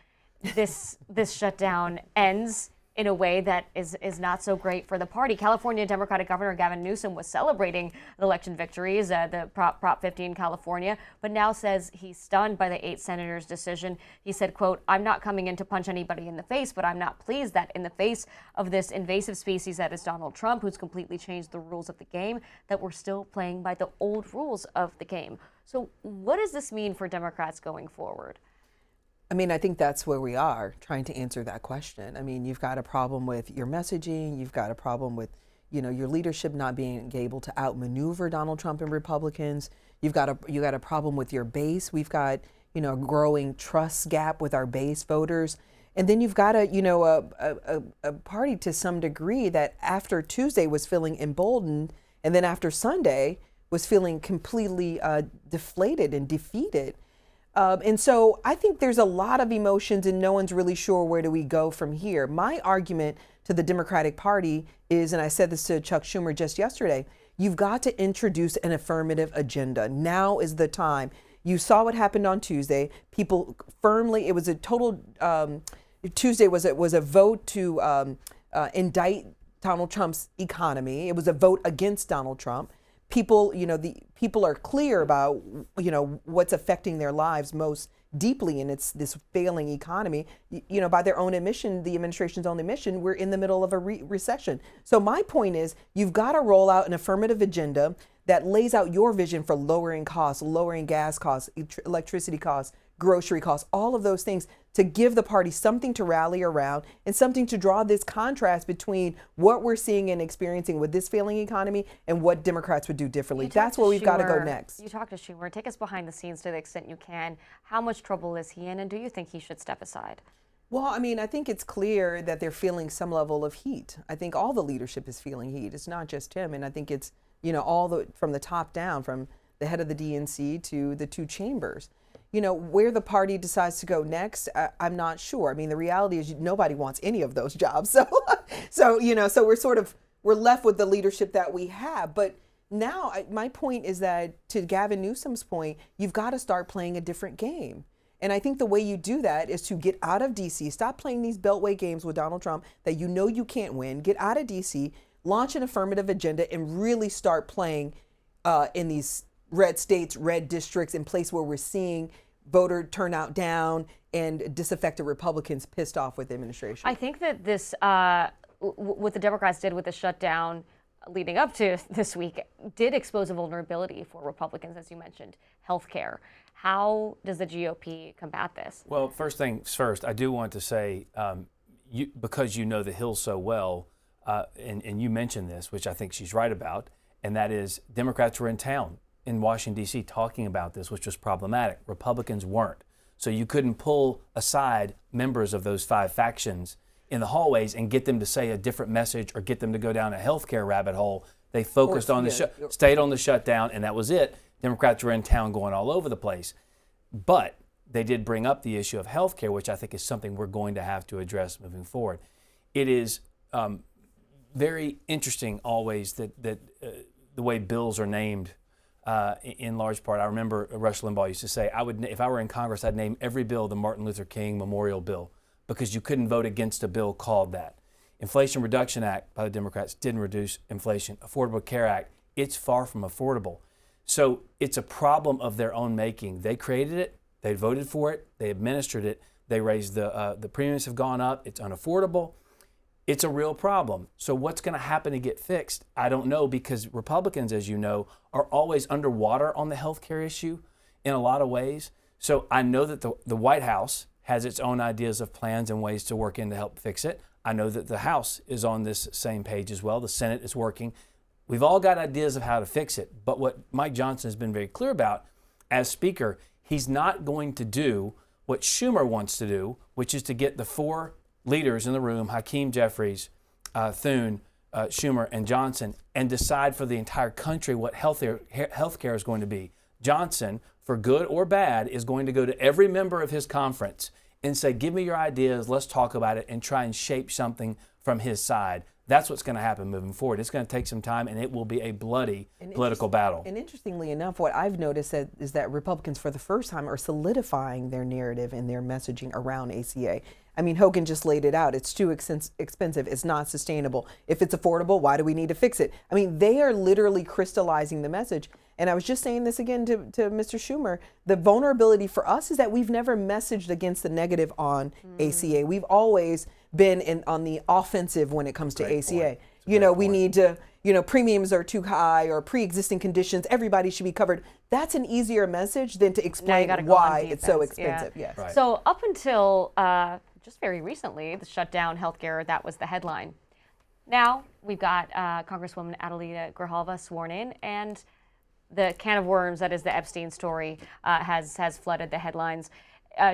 this shutdown ends in a way that is not so great for the party. California Democratic Governor Gavin Newsom was celebrating the election victories, the Prop 50 in California, but now says he's stunned by the 8 senators' decision. He said, quote, I'm not coming in to punch anybody in the face, but I'm not pleased that in the face of this invasive species that is Donald Trump, who's completely changed the rules of the game, that we're still playing by the old rules of the game. So what does this mean for Democrats going forward? I mean, I think that's where we are, trying to answer that question. I mean, you've got a problem with your messaging. You've got a problem with, your leadership not being able to outmaneuver Donald Trump and Republicans. You got a problem with your base. We've got, a growing trust gap with our base voters. And then you've got a party to some degree that after Tuesday was feeling emboldened, and then after Sunday was feeling completely deflated and defeated. And so I think there's a lot of emotions and no one's really sure where do we go from here. My argument to the Democratic Party is, and I said this to Chuck Schumer just yesterday, you've got to introduce an affirmative agenda. Now is the time. You saw what happened on Tuesday. People firmly, it was a total, Tuesday was a vote to indict Donald Trump's economy. It was a vote against Donald Trump. People, people are clear about, what's affecting their lives most deeply, and it's this failing economy. By their own admission, the administration's own admission, we're in the middle of a recession. So my point is, you've got to roll out an affirmative agenda that lays out your vision for lowering costs, lowering gas costs, electricity costs, grocery costs, all of those things, to give the party something to rally around and something to draw this contrast between what we're seeing and experiencing with this failing economy and what Democrats would do differently. That's where we've got to go next. You talked to Schumer. Take us behind the scenes to the extent you can. How much trouble is he in, and do you think he should step aside? Well, I mean, I think it's clear that they're feeling some level of heat. I think all the leadership is feeling heat. It's not just him, and I think it's, from the top down, from the head of the DNC to the two chambers. Where the party decides to go next, I'm not sure. I mean, the reality is nobody wants any of those jobs. So we're left with the leadership that we have. But now my point is that, to Gavin Newsom's point, you've got to start playing a different game. And I think the way you do that is to get out of D.C., stop playing these beltway games with Donald Trump that you can't win, get out of D.C., launch an affirmative agenda, and really start playing in these red states, red districts, in place where we're seeing voter turnout down and disaffected Republicans pissed off with the administration. I think that this, what the Democrats did with the shutdown leading up to this week, did expose a vulnerability for Republicans, as you mentioned, healthcare. How does the GOP combat this? Well, first things first, I do want to say, because you know the Hill so well, and you mentioned this, which I think she's right about, and that is Democrats were in town in Washington, D.C. talking about this, which was problematic. Republicans weren't. So you couldn't pull aside members of those five factions in the hallways and get them to say a different message or get them to go down a healthcare rabbit hole. They focused on stayed on the shutdown, and that was it. Democrats were in town going all over the place. But they did bring up the issue of healthcare, which I think is something we're going to have to address moving forward. It is very interesting always that the way bills are named. In large part, I remember Rush Limbaugh used to say, if I were in Congress, I'd name every bill the Martin Luther King Memorial Bill, because you couldn't vote against a bill called that. Inflation Reduction Act by the Democrats didn't reduce inflation. Affordable Care Act, it's far from affordable. So it's a problem of their own making. They created it, they voted for it, they administered it, they raised the premiums have gone up, it's unaffordable. It's a real problem. So what's going to happen to get fixed? I don't know, because Republicans, as you know, are always underwater on the health care issue in a lot of ways. So I know that the White House has its own ideas of plans and ways to work in to help fix it. I know that the House is on this same page as well. The Senate is working. We've all got ideas of how to fix it. But what Mike Johnson has been very clear about as Speaker, he's not going to do what Schumer wants to do, which is to get the four leaders in the room, Hakeem Jeffries, Thune, Schumer, and Johnson, and decide for the entire country what health care is going to be. Johnson, for good or bad, is going to go to every member of his conference and say, give me your ideas, let's talk about it, and try and shape something from his side. That's what's going to happen moving forward. It's going to take some time, and it will be a bloody political battle. And interestingly enough, what I've noticed is that Republicans, for the first time, are solidifying their narrative and their messaging around ACA. I mean, Hogan just laid it out. It's too expensive. It's not sustainable. If it's affordable, why do we need to fix it? I mean, they are literally crystallizing the message. And I was just saying this again to Mr. Schumer. The vulnerability for us is that we've never messaged against the negative on ACA. We've always been on the offensive when it comes to ACA. We need to, premiums are too high or pre-existing conditions, everybody should be covered. That's an easier message than to explain why it's so expensive. Yeah. Yes. Right. So up until just very recently, the shutdown healthcare, that was the headline. Now we've got Congresswoman Adelita Grijalva sworn in, and the can of worms that is the Epstein story has flooded the headlines.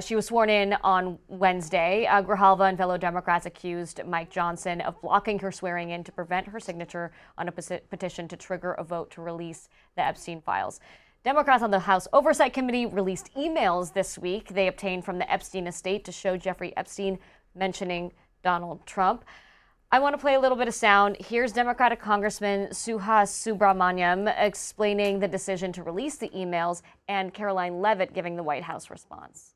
She was sworn in on Wednesday. Grijalva and fellow Democrats accused Mike Johnson of blocking her swearing in to prevent her signature on a petition to trigger a vote to release the Epstein files. Democrats on the House Oversight Committee released emails this week they obtained from the Epstein estate to show Jeffrey Epstein mentioning Donald Trump. I want to play a little bit of sound. Here's Democratic Congressman Suhas Subramaniam explaining the decision to release the emails and Caroline Leavitt giving the White House response.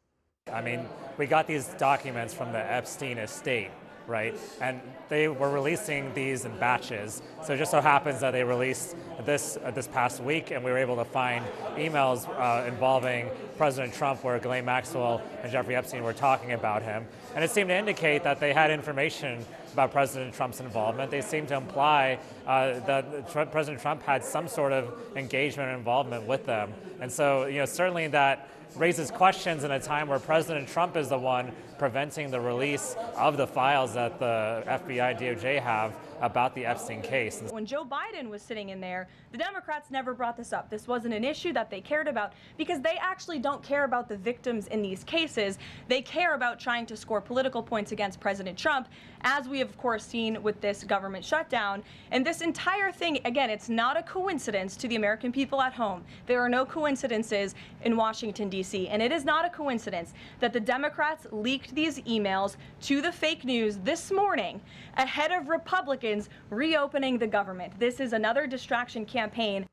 I mean, we got these documents from the Epstein estate, right? And they were releasing these in batches. So it just so happens that they released this past week, and we were able to find emails involving President Trump where Ghislaine Maxwell and Jeffrey Epstein were talking about him. And it seemed to indicate that they had information about President Trump's involvement. They seemed to imply that President Trump had some sort of engagement and involvement with them. And so, certainly that raises questions in a time where President Trump is the one preventing the release of the files that the FBI, DOJ have about the Epstein case. When Joe Biden was sitting in there, the Democrats never brought this up. This wasn't an issue that they cared about because they actually don't care about the victims in these cases. They care about trying to score political points against President Trump, as we have, of course, seen with this government shutdown. And this entire thing, again, it's not a coincidence to the American people at home. There are no coincidences in Washington, D.C., and it is not a coincidence that the Democrats leaked these emails to the fake news this morning ahead of Republicans reopening the government. This is another distraction campaign.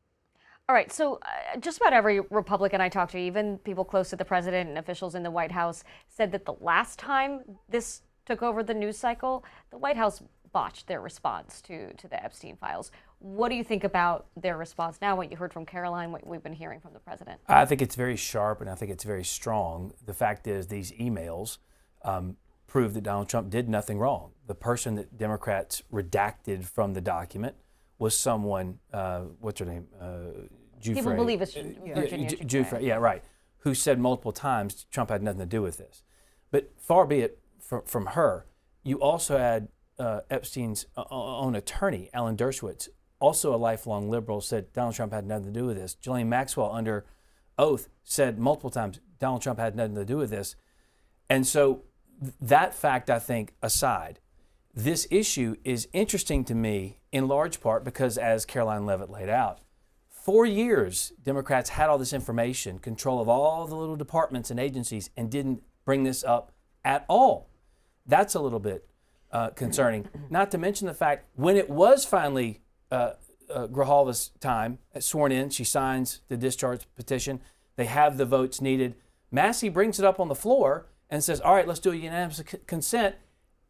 All right, so just about every Republican I talked to, even people close to the president and officials in the White House, said that the last time this took over the news cycle, the White House botched their response to the Epstein files. What do you think about their response now, what you heard from Caroline, what we've been hearing from the president? I think it's very sharp and I think it's very strong. The fact is these emails prove that Donald Trump did nothing wrong. The person that Democrats redacted from the document was someone, what's her name? Giuffre. People believe it's Virginia Giuffre, yeah, right, who said multiple times Trump had nothing to do with this. But far be it from her, you also had Epstein's own attorney, Alan Dershowitz, also a lifelong liberal, said Donald Trump had nothing to do with this. Ghislaine Maxwell, under oath, said multiple times Donald Trump had nothing to do with this. And so that fact, I think, aside, this issue is interesting to me in large part because, as Caroline Leavitt laid out, 4 years Democrats had all this information, control of all the little departments and agencies, and didn't bring this up at all. That's a little bit concerning. Not to mention the fact when it was finally Grijalva's time, sworn in, she signs the discharge petition, they have the votes needed. Massey brings it up on the floor and says, all right, let's do a unanimous consent.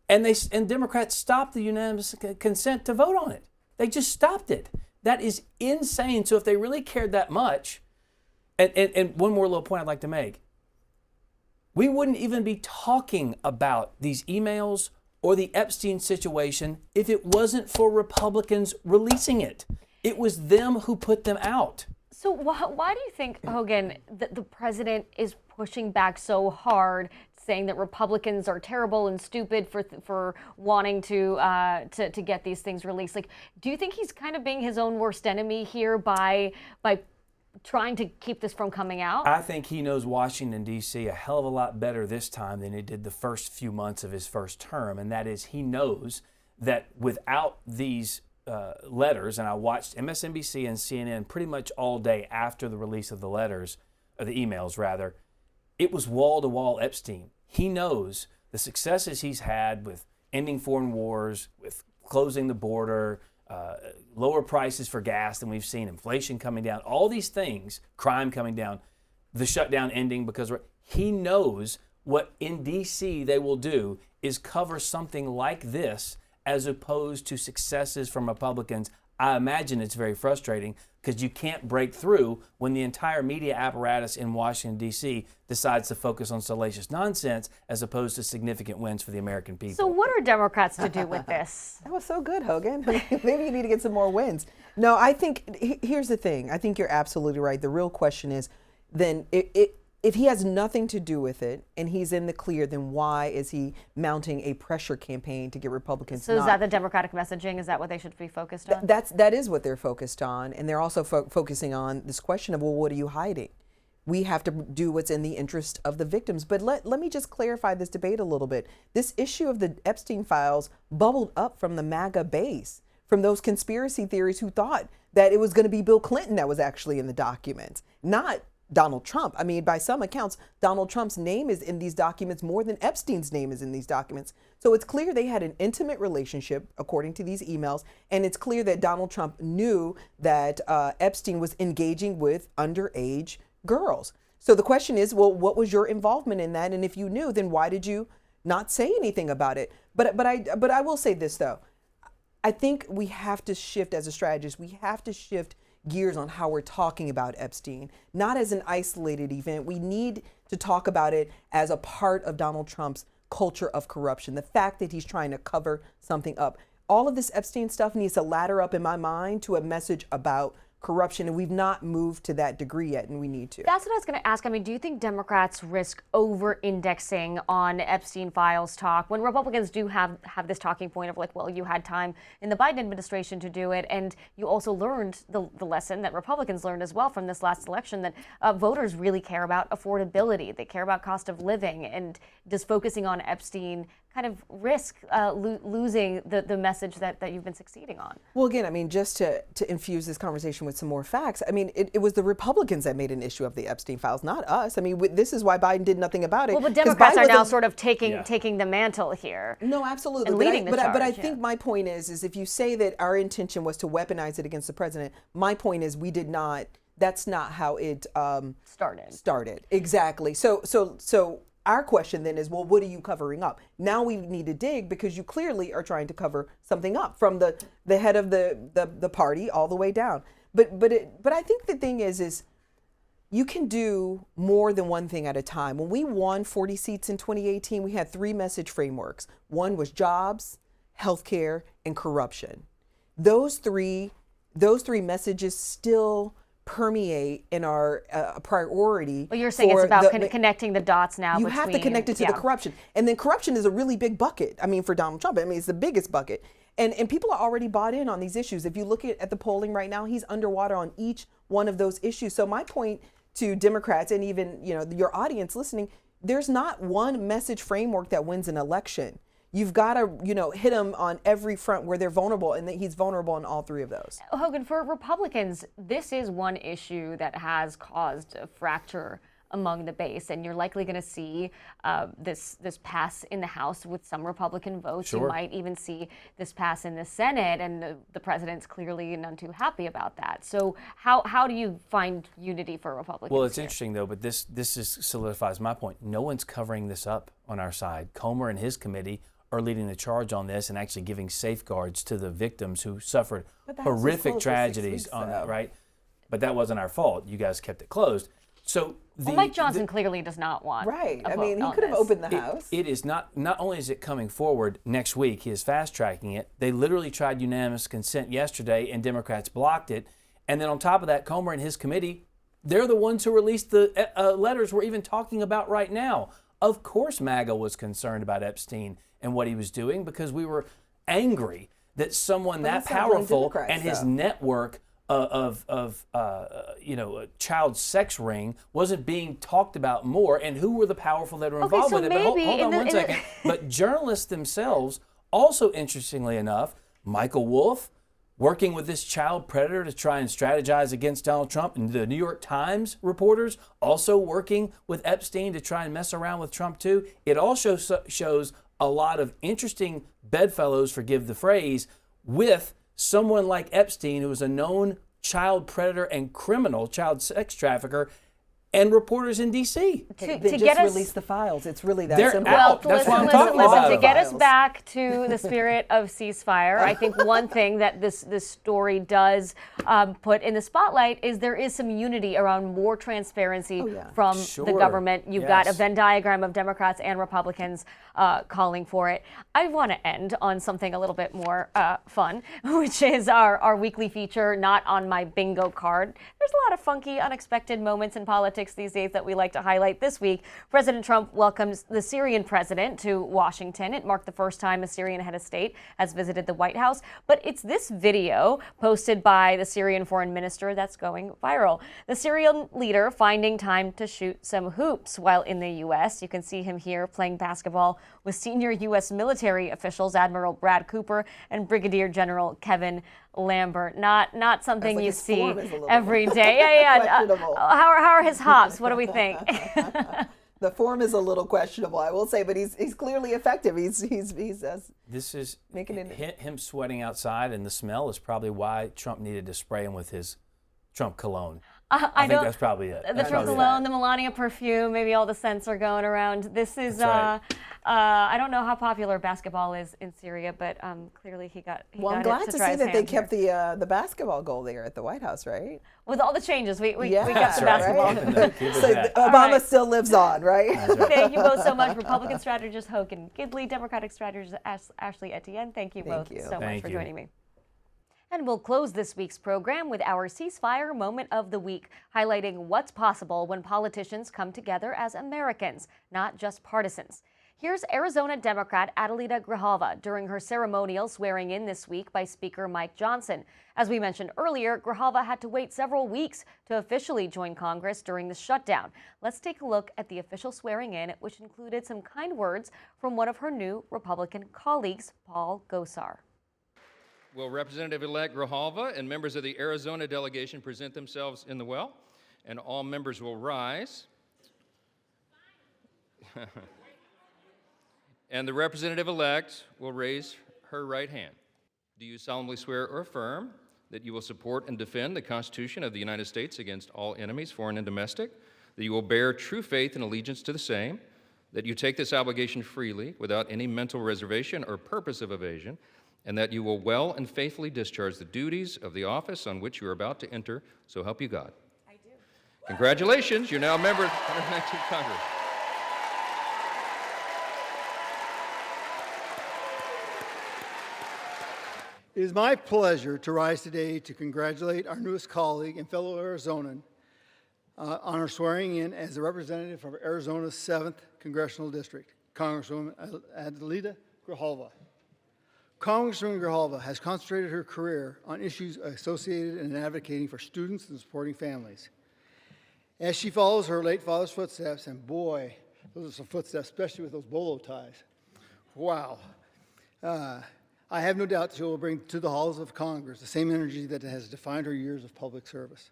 And Democrats stopped the unanimous consent to vote on it. They just stopped it. That is insane. So if they really cared that much, and one more little point I'd like to make, we wouldn't even be talking about these emails or the Epstein situation if it wasn't for Republicans releasing it. It was them who put them out. So why do you think, Hogan, that the president is pushing back so hard, saying that Republicans are terrible and stupid for wanting to get these things released? Like, do you think he's kind of being his own worst enemy here by trying to keep this from coming out? I think he knows Washington, D.C. a hell of a lot better this time than he did the first few months of his first term, and that is he knows that without these letters, and I watched MSNBC and CNN pretty much all day after the release of the letters, or the emails rather, it was wall-to-wall Epstein. He knows the successes he's had with ending foreign wars, with closing the border, lower prices for gas than we've seen, inflation coming down, all these things, crime coming down, the shutdown ending because he knows what in D.C. they will do is cover something like this as opposed to successes from Republicans. I imagine it's very frustrating because you can't break through when the entire media apparatus in Washington, D.C. decides to focus on salacious nonsense as opposed to significant wins for the American people. So what are Democrats to do with this? That was so good, Hogan. Maybe you need to get some more wins. No, I think, here's the thing. I think you're absolutely right. The real question is, then if he has nothing to do with it and he's in the clear, then why is he mounting a pressure campaign to get Republicans? So is that the Democratic messaging? Is that what they should be focused on? That is what they're focused on. And they're also focusing on this question of, well, what are you hiding? We have to do what's in the interest of the victims. But let me just clarify this debate a little bit. This issue of the Epstein files bubbled up from the MAGA base, from those conspiracy theories who thought that it was going to be Bill Clinton that was actually in the documents, not Donald Trump. I mean, by some accounts, Donald Trump's name is in these documents more than Epstein's name is in these documents. So it's clear they had an intimate relationship, according to these emails, and it's clear that Donald Trump knew that Epstein was engaging with underage girls. So the question is, well, what was your involvement in that? And if you knew, then why did you not say anything about it? But I will say this, though. I think we have to shift as a strategist. We have to shift gears on how we're talking about Epstein, not as an isolated event. We need to talk about it as a part of Donald Trump's culture of corruption, the fact that he's trying to cover something up. All of this Epstein stuff needs to ladder up in my mind to a message about corruption, and we've not moved to that degree yet, and we need to. That's what I was going to ask. I mean, do you think Democrats risk over-indexing on Epstein files talk when Republicans do have this talking point of like, well, you had time in the Biden administration to do it, and you also learned the lesson that Republicans learned as well from this last election that voters really care about affordability. They care about cost of living, and just focusing on Epstein kind of risk losing the message that you've been succeeding on? Well, again, I mean, just to infuse this conversation with some more facts, I mean, it was the Republicans that made an issue of the Epstein files, not us. I mean, this is why Biden did nothing about it. Well, but Democrats are now sort of taking the mantle here. No, absolutely. And leading the charge. But I think my point is if you say that our intention was to weaponize it against the president, my point is we did not. That's not how it started. Exactly. So our question then is, well, what are you covering up? Now we need to dig because you clearly are trying to cover something up from the head of the party all the way down. But I think the thing is you can do more than one thing at a time. When we won 40 seats in 2018, we had 3 message frameworks. One was jobs, healthcare, and corruption. Those three messages still permeate in our priority. Well, you're saying it's about connecting the dots now. You have to connect it to the corruption. And then corruption is a really big bucket. I mean, for Donald Trump, I mean, it's the biggest bucket. And people are already bought in on these issues. If you look at the polling right now, he's underwater on each one of those issues. So my point to Democrats and even, your audience listening, there's not one message framework that wins an election. You've got to, hit them on every front where they're vulnerable, and that he's vulnerable in all 3 of those. Hogan, for Republicans, this is one issue that has caused a fracture among the base, and you're likely going to see this pass in the House with some Republican votes. Sure. You might even see this pass in the Senate, and the president's clearly none too happy about that. So how do you find unity for Republicans? Well, it's interesting though, but this solidifies my point. No one's covering this up on our side. Comer and his committee are leading the charge on this and actually giving safeguards to the victims who suffered horrific tragedies on that, right? But that wasn't our fault. You guys kept it closed. So Mike Johnson clearly does not want. Right. I mean, he could have opened the House. It is not only is it coming forward next week, he is fast tracking it. They literally tried unanimous consent yesterday and Democrats blocked it. And then on top of that, Comer and his committee, they're the ones who released the letters we're even talking about right now. Of course, MAGA was concerned about Epstein and what he was doing because we were angry that someone that powerful and his network of a child sex ring wasn't being talked about more, and who were the powerful that were involved with it. But hold on one second. But journalists themselves, also interestingly enough, Michael Wolff, working with this child predator to try and strategize against Donald Trump, and the New York Times reporters also working with Epstein to try and mess around with Trump too. It also shows a lot of interesting bedfellows, forgive the phrase, with someone like Epstein, who is a known child predator and criminal, child sex trafficker, and reporters in D.C. To just release the files. It's really that simple. Well, that's what I'm talking about. To get us back to the spirit of ceasefire, I think one thing that this story does put in the spotlight is there is some unity around more transparency from the government. You've got a Venn diagram of Democrats and Republicans calling for it. I want to end on something a little bit more fun, which is our weekly feature, Not on My Bingo Card. There's a lot of funky, unexpected moments in politics these days that we like to highlight. This week, President Trump welcomes the Syrian president to Washington. It marked the first time a Syrian head of state has visited the White House. But it's this video posted by the Syrian foreign minister that's going viral. The Syrian leader finding time to shoot some hoops while in the U.S. You can see him here playing basketball with senior U.S. military officials, Admiral Brad Cooper and Brigadier General Kevin Lambert. Not something like you his see form is a little every day. Yeah. questionable. How are his hops? What do we think? The form is a little questionable, I will say, but he's clearly effective. He's this is making it. Him sweating outside, and the smell is probably why Trump needed to spray him with his Trump cologne. I think that's probably it. The Trump cologne, the Melania perfume, maybe all the scents are going around. This is, right. I don't know how popular basketball is in Syria, but clearly he got Well, I'm glad to see that they kept the basketball goal there at the White House, right? With all the changes, we yeah, got the basketball. Right? So Obama still lives on, right? Right. Thank you both so much. Republican strategist Hogan Gidley, Democratic strategist Ashley Etienne. Thank you both so much for joining me. And we'll close this week's program with our Ceasefire Moment of the Week, highlighting what's possible when politicians come together as Americans, not just partisans. Here's Arizona Democrat Adelita Grijalva during her ceremonial swearing in this week by Speaker Mike Johnson. As we mentioned earlier, Grijalva had to wait several weeks to officially join Congress during the shutdown. Let's take a look at the official swearing in, which included some kind words from one of her new Republican colleagues, Paul Gosar. Will Representative-elect Grijalva and members of the Arizona delegation present themselves in the well? And all members will rise. And the representative-elect will raise her right hand. Do you solemnly swear or affirm that you will support and defend the Constitution of the United States against all enemies, foreign and domestic, that you will bear true faith and allegiance to the same, that you take this obligation freely without any mental reservation or purpose of evasion, and that you will well and faithfully discharge the duties of the office on which you are about to enter, so help you God? I do. Congratulations, you're now a member of the 119th Congress. It is my pleasure to rise today to congratulate our newest colleague and fellow Arizonan on her swearing in as the representative of Arizona's 7th Congressional District, Congresswoman Adelita Grijalva. Congresswoman Grijalva has concentrated her career on issues associated and advocating for students and supporting families. As she follows her late father's footsteps, and boy, those are some footsteps, especially with those bolo ties. Wow. I have no doubt she will bring to the halls of Congress the same energy that has defined her years of public service.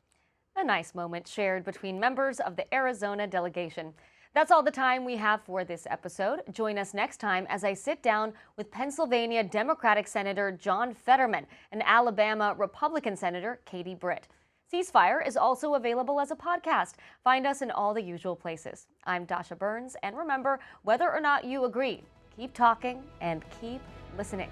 A nice moment shared between members of the Arizona delegation. That's all the time we have for this episode. Join us next time as I sit down with Pennsylvania Democratic Senator John Fetterman and Alabama Republican Senator Katie Britt. Ceasefire is also available as a podcast. Find us in all the usual places. I'm Dasha Burns, and remember, whether or not you agree, keep talking and keep listening.